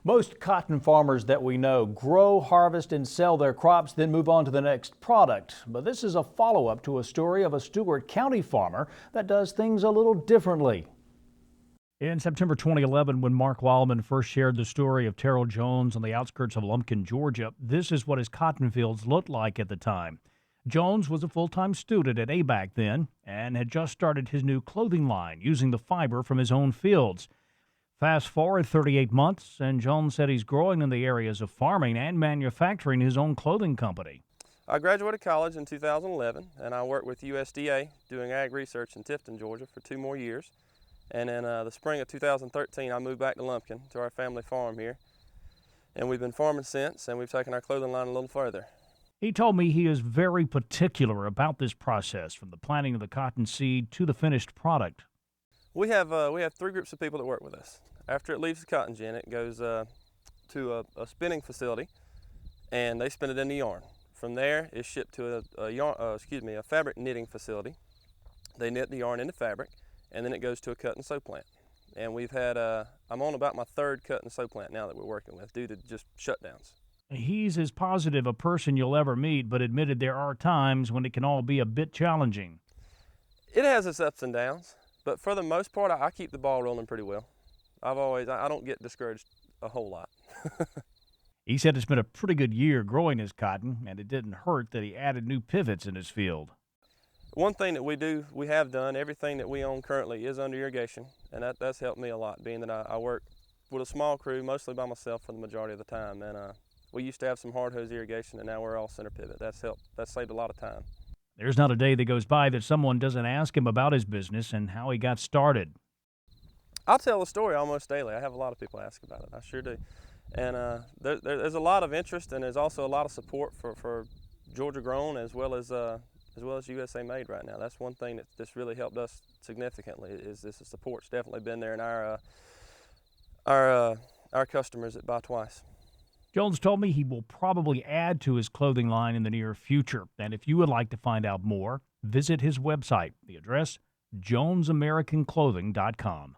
Most cotton farmers that we know grow, harvest, and sell their crops, then move on to the next product. But this is a follow-up to a story of a Stewart County farmer that does things a little differently. In September 2011, when Mark Wildman first shared the story of TERRELL Jones on the outskirts of Lumpkin, Georgia, this is what his cotton fields looked like at the time. Jones was a full-time student at ABAC then and had just started his new clothing line using the fiber from his own fields. Fast forward 38 months, and Jones said he's growing in the areas of farming and manufacturing his own clothing company. I graduated college in 2011, and I worked with USDA doing ag research in Tifton, Georgia for 2 more years. And in the spring of 2013, I moved back to Lumpkin to our family farm here. And we've been farming since, and we've taken our clothing line a little further. He told me he is very particular about this process, from the planting of the cotton seed to the finished product. We have 3 groups of people that work with us. After it leaves the cotton gin, it goes to a spinning facility, and they spin it into yarn. From there, it's shipped to a fabric knitting facility. They knit the yarn into fabric, and then it goes to a cut and sew plant. And we've had, I'm on about my 3rd cut and sew plant now that we're working with due to just shutdowns. He's as positive a person you'll ever meet, but admitted there are times when it can all be a bit challenging. It has its ups and downs. But for the most part, I keep the ball rolling pretty well. I don't get discouraged a whole lot. He said it's been a pretty good year growing his cotton, and it didn't hurt that he added new pivots in his field. One thing that we have done, everything that we own currently is under irrigation, and that's helped me a lot, being that I work with a small crew, mostly by myself for the majority of the time. And we used to have some hard hose irrigation, and now we're all center pivot. That's saved a lot of time. There's not a day that goes by that someone doesn't ask him about his business and how he got started. I'll tell the story almost daily. I have a lot of people ask about it. I sure do. And there's a lot of interest, and there's also a lot of support for Georgia grown as well as USA made right now. That's one thing that's really helped us significantly. Is this support's definitely been there in our customers that buy twice. Jones told me he will probably add to his clothing line in the near future. And if you would like to find out more, visit his website. The address, jonesamericanclothing.com.